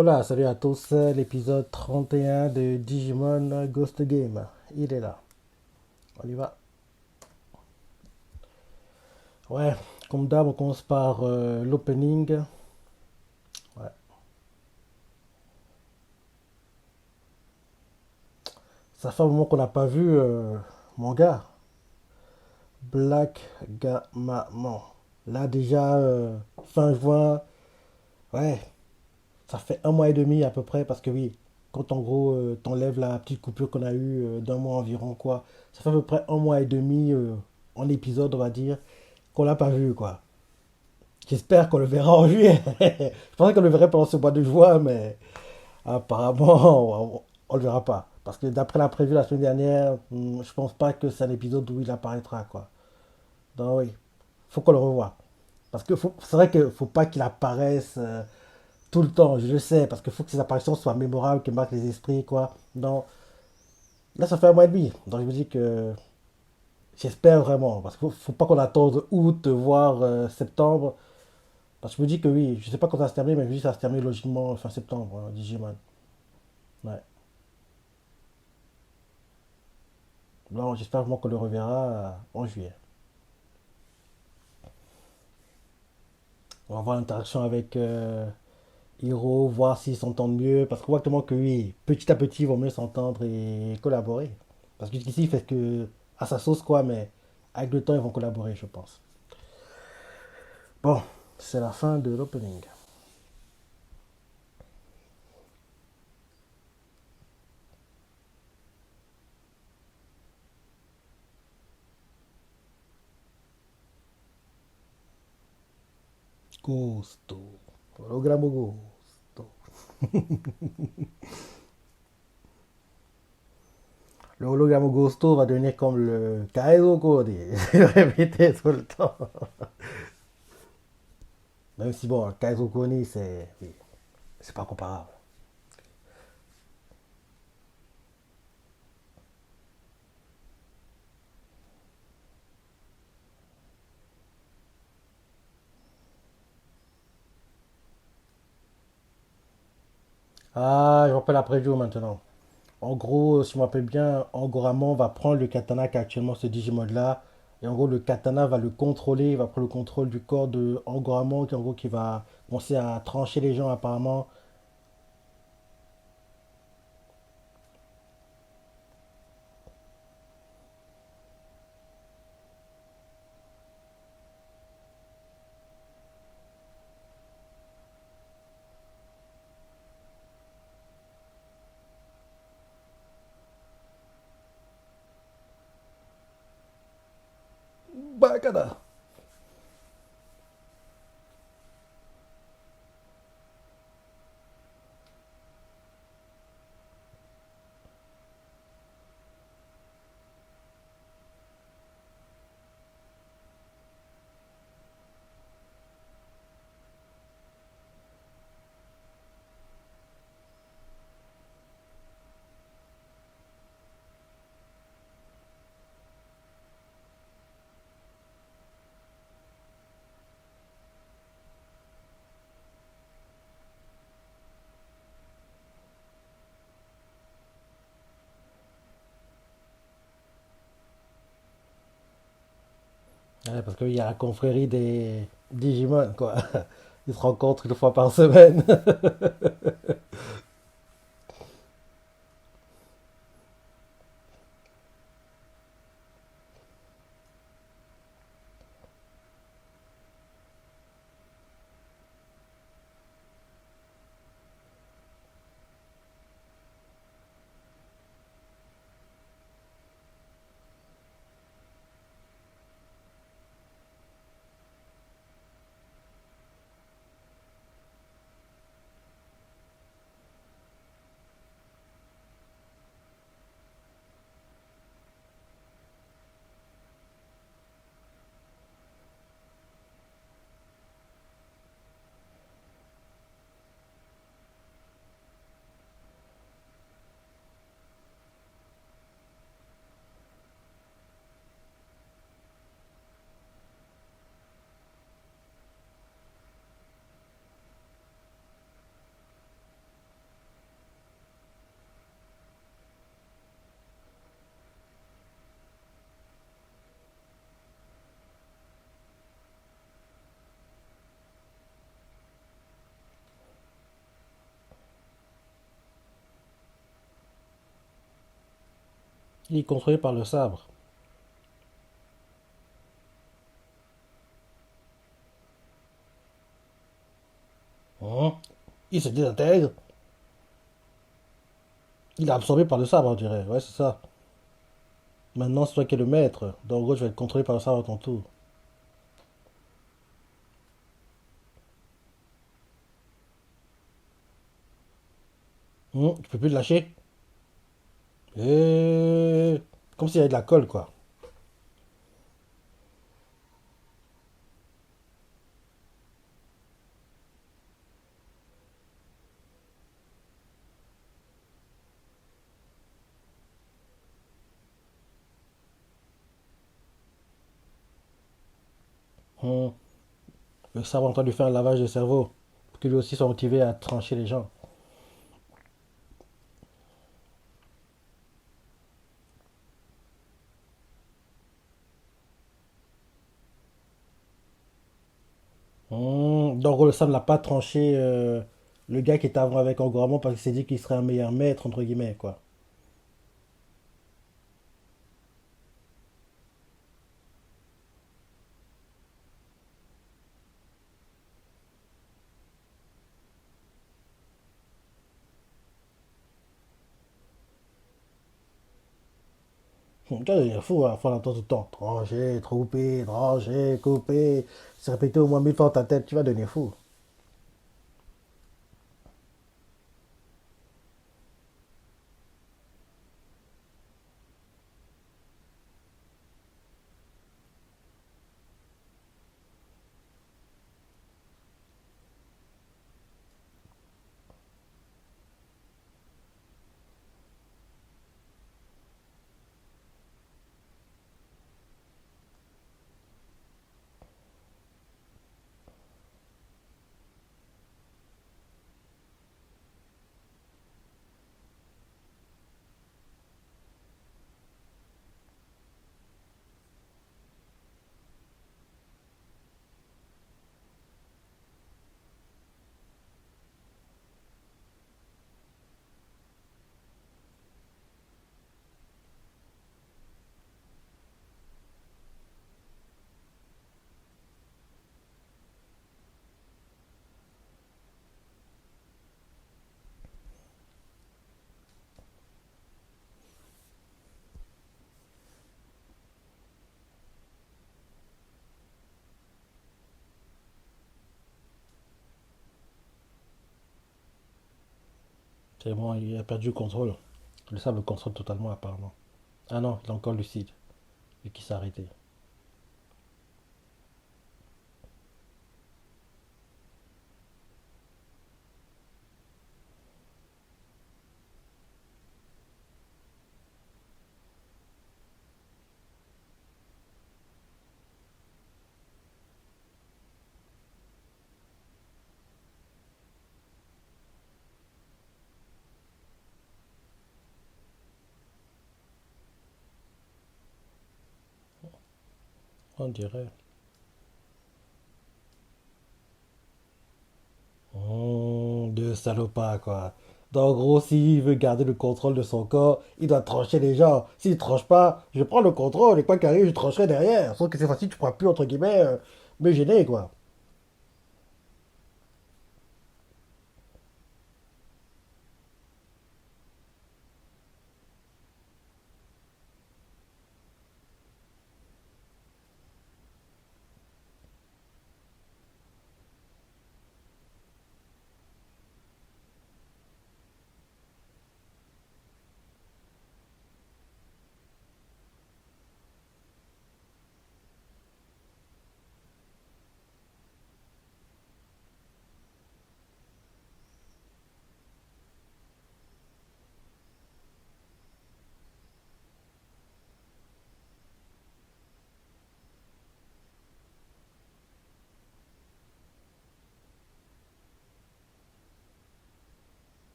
Hola, salut à tous, l'épisode 31 de Digimon Ghost Game. Il est là, on y va. Ouais, comme d'hab, on commence par l'opening. Ouais, ça fait un moment qu'on n'a pas vu mon gars, Black Gamaman. Là déjà, fin juin, ouais, ça fait un mois et demi à peu près, parce que oui, quand en gros t'enlèves la petite coupure qu'on a eue d'un mois environ, quoi, ça fait à peu près un mois et demi en épisode, on va dire, qu'on l'a pas vu, quoi. J'espère qu'on le verra en juillet. Je pensais qu'on le verrait pendant ce mois de juin, mais apparemment, on le verra pas. Parce que d'après la prévue la semaine dernière, je pense pas que c'est un épisode où il apparaîtra, quoi. Donc oui, faut qu'on le revoie. Parce que c'est vrai qu'il faut pas qu'il apparaisse tout le temps, je le sais, parce qu'il faut que ses apparitions soient mémorables, qu'elles marquent les esprits, quoi. Donc là, ça fait un mois et demi. Donc je me dis que j'espère vraiment, parce qu'il faut pas qu'on attende août, voire septembre. Parce que je me dis que oui, je sais pas quand ça va se termine, mais je me dis que ça va se termine logiquement fin septembre, Digimon. Ouais. Là, j'espère vraiment qu'on le reverra en juillet. On va voir l'interaction avec Hiro, voir s'ils s'entendent mieux. Parce qu'on voit tellement que oui, petit à petit, ils vont mieux s'entendre et collaborer. Parce que jusqu'ici, ils font que à sa sauce, quoi, mais avec le temps, ils vont collaborer, je pense. Bon, c'est la fin de l'opening. Gusto. Hologramo gusto. Le hologramme Gusto va devenir comme le Kaizo Kodi. Je vais répéter tout le temps. Même si bon, Kaizo Koni, c'est oui, c'est pas comparable. Ah, je me rappelle la preview maintenant. En gros, si je me rappelle bien, Angoramon va prendre le katana qui a actuellement ce Digimon là. Et en gros, le katana va le contrôler, il va prendre le contrôle du corps de Angoramon, qui en gros qui va commencer à trancher les gens apparemment. Bakada. Ouais, parce qu'il y a la confrérie des Digimon, quoi. Ils se rencontrent une fois par semaine. Il est contrôlé par le sabre. Hein. Il se désintègre. Il est absorbé par le sabre, on dirait. Ouais, c'est ça. Maintenant, c'est toi qui es le maître. Donc, en gros, je vais être contrôlé par le sabre à ton tour. Tu peux plus le lâcher. Et... Comme s'il y avait de la colle, quoi. Hum. Le sabre est en train de lui faire un lavage de cerveau. Pour que lui aussi soit motivé à trancher les gens. Donc, en gros, le sabre n'a pas tranché le gars qui était avant avec Angoramon parce qu'il s'est dit qu'il serait un meilleur maître, entre guillemets, quoi. Tu vas devenir fou à la fin d'entendre tout le temps. Trancher, couper, trancher, couper. C'est répété au moins 1000 fois dans ta tête, tu vas devenir fou. C'est bon, il a perdu le contrôle. Le sabre le contrôle totalement, apparemment. Ah non, il est encore lucide, vu qu'il s'est arrêté. On dirait. De salopard, quoi. Donc, en gros, s'il veut garder le contrôle de son corps, il doit trancher les gens. S'il ne tranche pas, je prends le contrôle et quoi qu'il arrive, je trancherai derrière. Sauf que c'est facile, tu pourras plus, entre guillemets, me gêner, quoi.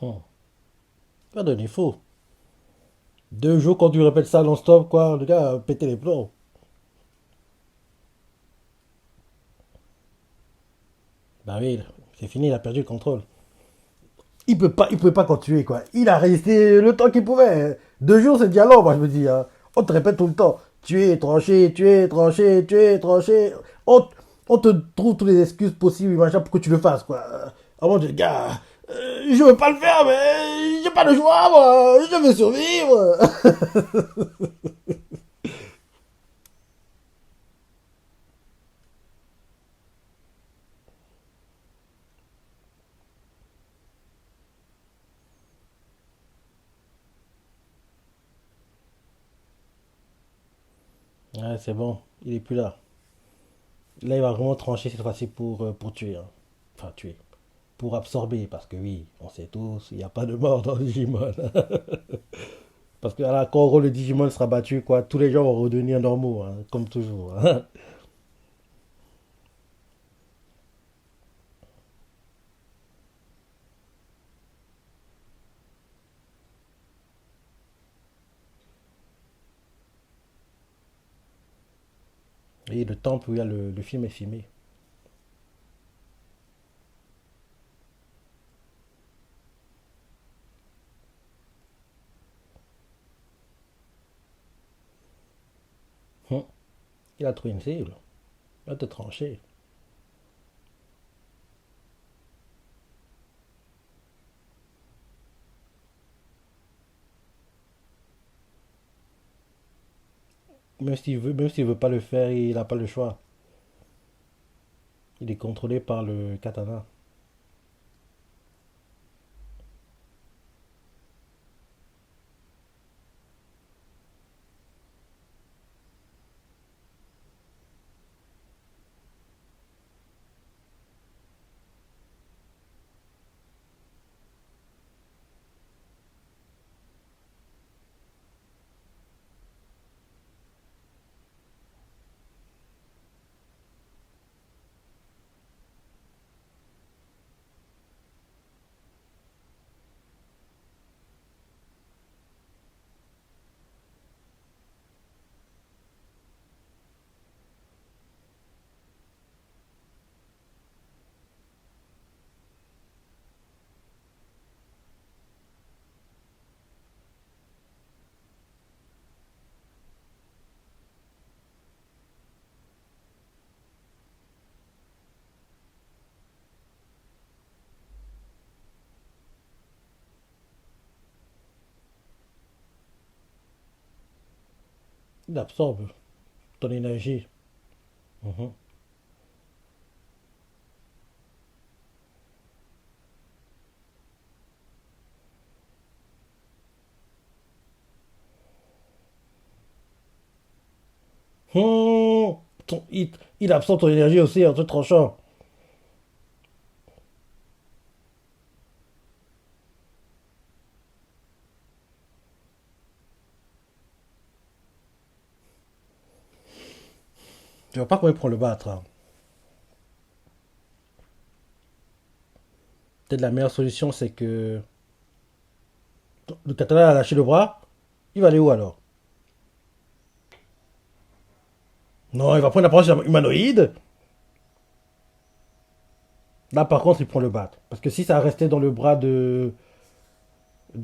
Hum. Pas donner faux. 2 jours quand tu répètes ça non-stop, quoi, le gars a pété les plombs. Bah oui, c'est fini, il a perdu le contrôle. Il pouvait pas continuer, quoi. Il a resté le temps qu'il pouvait. 2 jours, c'est déjà long, moi, je me dis, hein. On te répète tout le temps. Tu es tranché, tu es tranché, tu es tranché. On te trouve toutes les excuses possibles, machin, pour que tu le fasses, quoi. À un moment, je gars, je veux pas le faire, mais j'ai pas le choix, moi. Je veux survivre. Ouais, c'est bon, il est plus là. Là, il va vraiment trancher cette fois-ci pour tuer, hein. Enfin, tuer. Pour absorber, parce que oui, on sait tous, il n'y a pas de mort dans Digimon. Parce que là, quand le Digimon sera battu, quoi, tous les gens vont redevenir normaux, hein, comme toujours, hein. Et le temple où il y a le film est filmé. Hum. Il a trouvé une cible. Il va te trancher. Même s'il veut pas le faire, il n'a pas le choix. Il est contrôlé par le katana. Il absorbe ton énergie. Mhm. Hum. Il absorbe ton énergie aussi en te tranchant. Tu vois pas comment il prend le battre, hein. Peut-être la meilleure solution, c'est que le katana a lâché le bras. Il va aller où alors? Non, il va prendre l'apparence humanoïde. Là, par contre, il prend le battre. Parce que si ça restait dans le bras de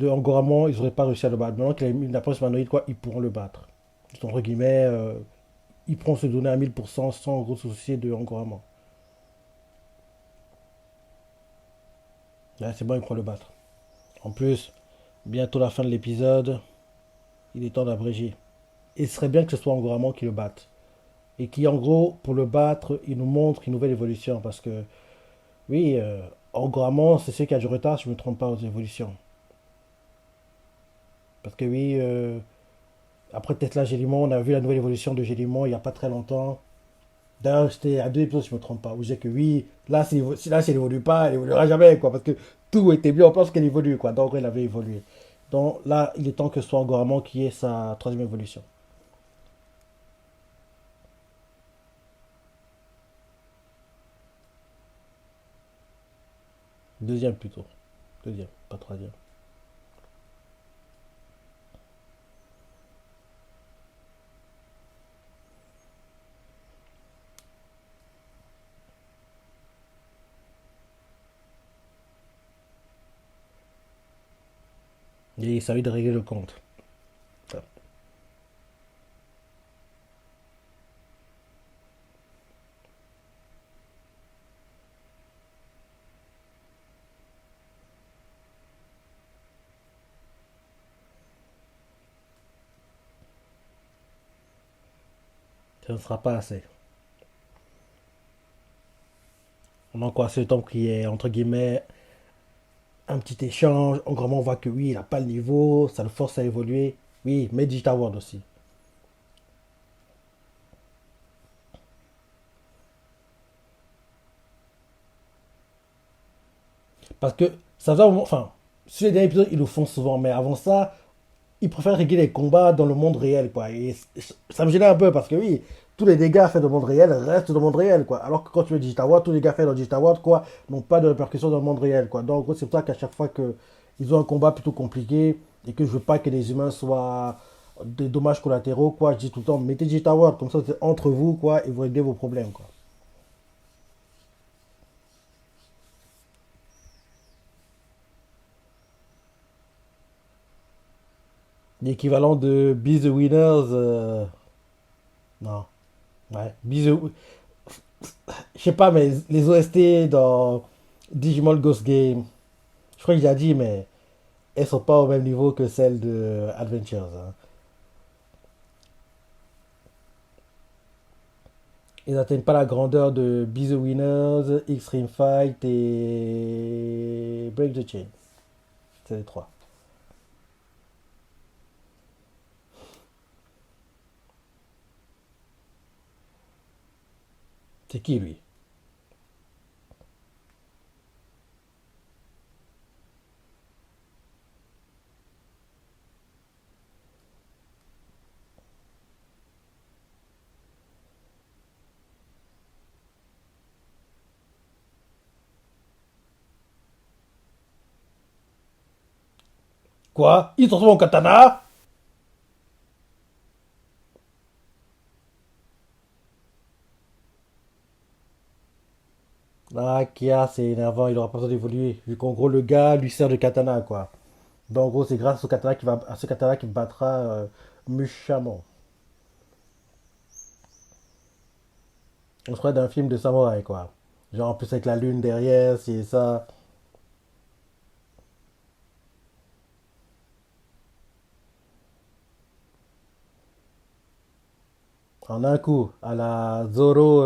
Angoramon, ils n'auraient pas réussi à le battre. Maintenant qu'il a mis une apparence humanoïde, quoi, ils pourront le battre. Entre guillemets, ils pourront se donner à 1000% sans gros souci de Angoramon. Là, c'est bon, il prend le battre. En plus, bientôt la fin de l'épisode, il est temps d'abréger. Et ce serait bien que ce soit Angoramon qui le batte. Et qui, en gros, pour le battre, il nous montre une nouvelle évolution. Parce que, oui, Angoramon, c'est celui qui a du retard, si je ne me trompe pas, aux évolutions. Parce que, oui, après Tesla Gélimon, on a vu la nouvelle évolution de Gélimon il n'y a pas très longtemps. D'ailleurs, c'était à 2 épisodes, si je ne me trompe pas, où je disais que oui, là, si elle n'évolue pas, elle n'évoluera jamais, quoi. Parce que tout était bien en place qu'elle évolue, quoi. Donc, elle avait évolué. Donc, là, il est temps que ce soit Angoramon qui ait sa troisième évolution. Deuxième, plutôt. Deuxième, pas troisième. Et il s'agit de régler le compte. Ça, ça ne sera pas assez. On a encore assez de temps qu'il y ait, entre guillemets, un petit échange. On voit que oui, il n'a pas le niveau, ça le force à évoluer. Oui, mais Digital World aussi. Parce que ça va, enfin, sur les derniers épisodes, ils le font souvent, mais avant ça, ils préfèrent régler les combats dans le monde réel, quoi. Et ça me gênait un peu parce que oui, tous les dégâts faits dans le monde réel restent dans le monde réel, quoi. Alors que quand tu veux Digital World, tous les dégâts faits dans Digital World, quoi, n'ont pas de répercussions dans le monde réel, quoi. Donc, en gros, c'est pour ça qu'à chaque fois que ils ont un combat plutôt compliqué et que je veux pas que les humains soient des dommages collatéraux, quoi, je dis tout le temps, mettez Digital World, comme ça, c'est entre vous, quoi, et vous réglez vos problèmes, quoi. L'équivalent de Be the Winners, non. Ouais, Be the, je sais pas, mais les OST dans Digimon Ghost Game, je crois qu'il a dit, mais elles sont pas au même niveau que celles de Adventures, hein. Ils n'atteignent pas la grandeur de Be the Winners, Extreme Fight et Break the Chain. C'est les trois. C'est qui lui? Quoi? Ils transforment en katana? Ah, Kia, c'est énervant, il aura pas besoin d'évoluer. Vu qu'en gros, le gars lui sert de katana, quoi. Donc, en gros, c'est grâce au katana à ce katana qu'il battra méchamment. On se croirait d'un film de samouraï, quoi. Genre, en plus, avec la lune derrière, c'est ça. En un coup, à la Zoro.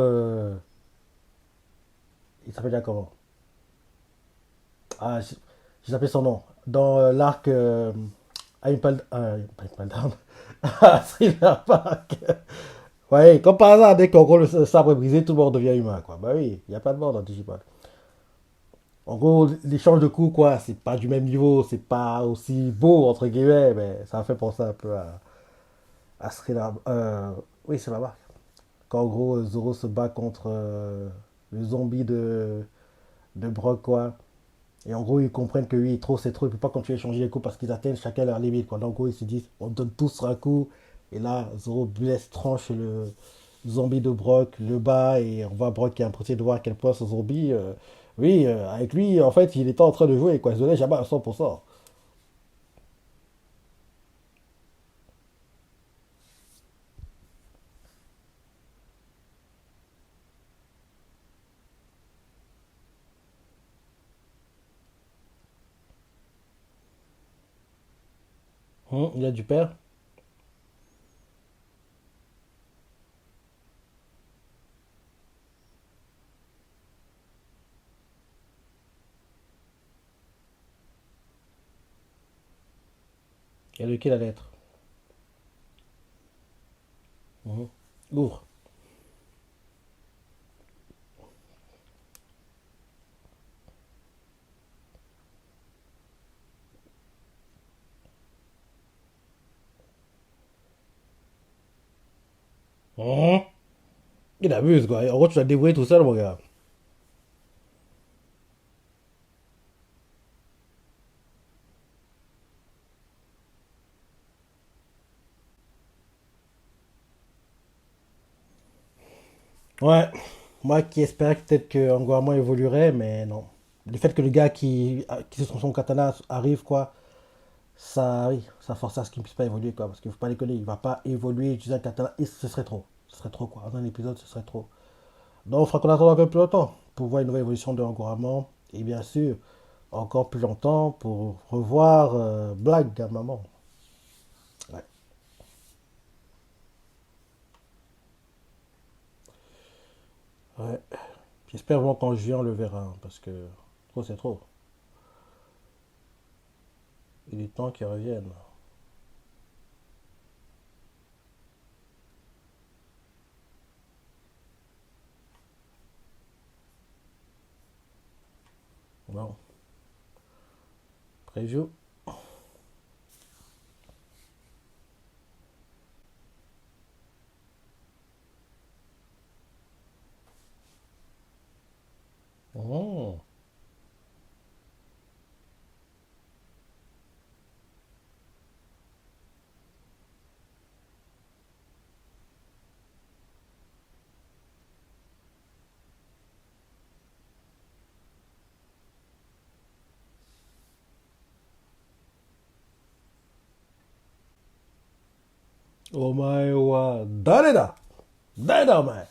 Il s'appelle déjà comment? Ah, j'ai zappé son nom. Dans l'arc pas Impel Down. Ah, Thriller Bark. Ouais, comme par hasard, dès qu'en gros le sabre est brisé, tout le monde devient humain, quoi. Bah oui, il n'y a pas de mort dans Digimon. En gros, l'échange de coups, quoi, c'est pas du même niveau, c'est pas aussi beau, entre guillemets, mais ça me fait penser un peu à Thriller. Oui, c'est là-bas. Quand en gros Zoro se bat contre le zombie de Brock, quoi. Et en gros, ils comprennent que oui, trop c'est trop, ils ne peuvent pas continuer à échanger les coups parce qu'ils atteignent chacun leur limite, quoi. Donc, en gros, ils se disent, on donne tous un coup. Et là, Zoro blesse, tranche le zombie de Brock, le bat, et on voit Brock qui est impressionné de voir à quel point ce zombie, oui, avec lui, en fait, il était en train de jouer, quoi. Il se donnait jamais à 100%. Il a du père. Il a de qui la lettre? Mhm. Ouvre. Mhm. Il abuse, quoi. En gros, tu l'as débrouillé tout seul, mon gars. Ouais, moi qui espérais que peut-être que Anguiramo évoluerait, mais non. Le fait que le gars qui se transforme en katana arrive, quoi, ça, oui, ça force à ce qu'il ne puisse pas évoluer, quoi. Parce qu'il ne faut pas déconner, il va pas évoluer, utiliser un katana, et ce serait trop. Ce serait trop, quoi. Dans un épisode, ce serait trop. Donc, il faudra qu'on attende un peu plus longtemps pour voir une nouvelle évolution de Angoraman. Et bien sûr, encore plus longtemps pour revoir Black Maman. Ouais. Ouais. J'espère vraiment qu'en juin on le verra. Hein, parce que trop, c'est trop. Il est temps qu'il revienne. Bon, preview. Oh. Omae wa dareda? Dareda, omae.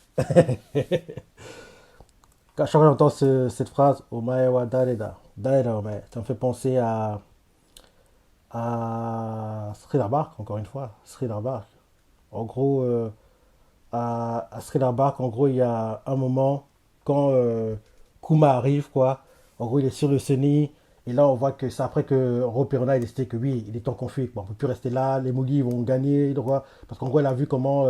Quand chaque fois que j'entends cette phrase, Omae wa dareda? Dareda, omae. Ça me fait penser à Thriller Bark, encore une fois. Thriller Bark. En gros, à Thriller Bark, en gros, il y a un moment quand Kuma arrive, quoi. En gros, il est sur le Sunny. Et là, on voit que c'est après que Roperona a décidé que oui, il est temps qu'on fuit. Bon, on peut plus rester là. Les Mugi vont gagner. Donc, parce qu'en gros, elle a vu comment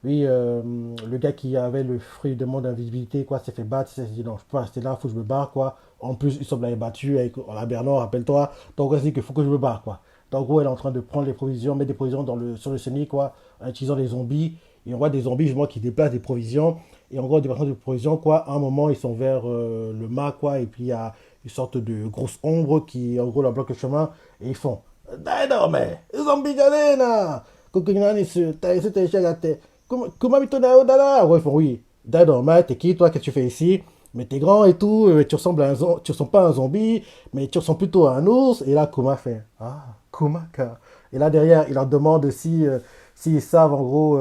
oui, le gars qui avait le fruit de monde d'invisibilité, quoi, s'est fait battre. Il s'est dit non, je peux pas rester là, faut que je me barre, quoi. En plus, il semble l'avoir battu avec la Bernard, rappelle-toi. Donc, elle s'est dit qu'il faut que je me barre, quoi. Donc, en gros, elle est en train de prendre les provisions, mettre des provisions sur le Sunny, quoi, en utilisant des zombies. Et on voit des zombies justement qui déplacent des provisions. Et en gros, des déplacement de provisions, quoi, à un moment, ils sont vers le mât, quoi. Et puis, il y a une sorte de grosse ombre qui, en gros, leur bloque le chemin. Et ils font dai no, mais zombie galena! Kokunani su, taïsu te shagate. Comment mi tourne au dada? Ouais, ils font oui. Dai no, mais t'es qui, toi? Qu'est-ce que tu fais ici? Mais t'es grand et tout, tu ressembles tu ressembles pas à un zombie, mais tu ressembles plutôt à un ours. Et là, Kuma fait ah, Kuma, car. Et là, derrière, il leur demande si. S'ils savent en gros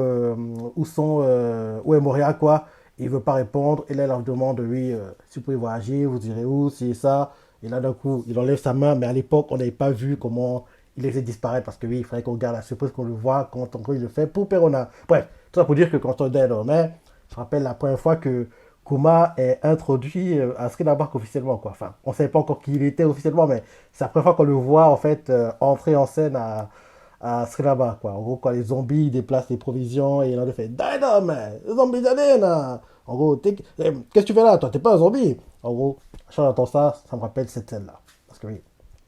où est Moria, quoi, il veut pas répondre. Et là, il leur demande, oui, si vous pouvez voyager, vous direz où, si ça. Et là, d'un coup, il enlève sa main. Mais à l'époque, on n'avait pas vu comment il les fait disparaître. Parce que oui, il fallait qu'on garde la surprise, qu'on le voit quand en gros, il le fait pour Perona. Bref, tout ça pour dire que quand on est dans mais je rappelle la première fois que Kuma est introduit à Sri Bark officiellement, quoi. Enfin, on ne savait pas encore qui il était officiellement, mais c'est la première fois qu'on le voit, en fait, entrer en scène Sri Lanka, quoi. En gros, quand les zombies déplacent les provisions et il en a fait Dino, man, zombie d'Adena. En gros, qu'est-ce que tu fais là? Toi, t'es pas un zombie. En gros, quand j'entends ça, ça me rappelle cette scène-là. Parce que oui,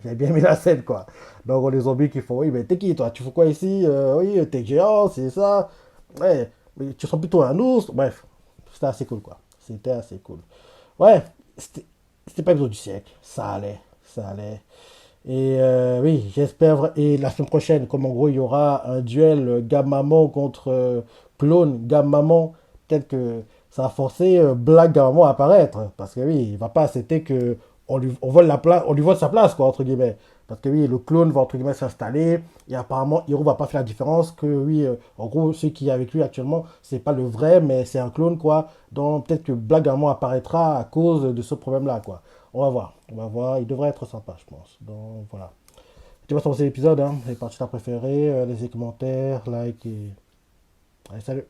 j'avais bien mis la scène, quoi. Donc, les zombies qui font oui, mais t'es qui, toi? Tu fais quoi ici? Oui, t'es géant, c'est ça. Ouais, mais tu sens plutôt un ours. Bref, c'était assez cool, quoi. C'était assez cool. Ouais, c'était pas l'épisode du siècle. Ça allait, ça allait. Et oui, j'espère. Et la semaine prochaine, comme en gros, il y aura un duel Gamamon contre clone Gamamon, peut-être que ça va forcer Black Gamamon à apparaître. Parce que oui, il va pas accepter que on vole la place, on lui vole sa place, quoi, entre guillemets. Parce que oui, le clone va entre guillemets s'installer. Et apparemment, Hiro va pas faire la différence. Que oui, en gros, celui qui est avec lui actuellement, c'est pas le vrai, mais c'est un clone, quoi. Donc peut-être que Black Gamamon apparaîtra à cause de ce problème-là, quoi. On va voir. On va voir. Il devrait être sympa, je pense. Donc voilà. Tu vas penser l'épisode, hein, les parties préférées, laissez commentaires, like et. Allez, salut!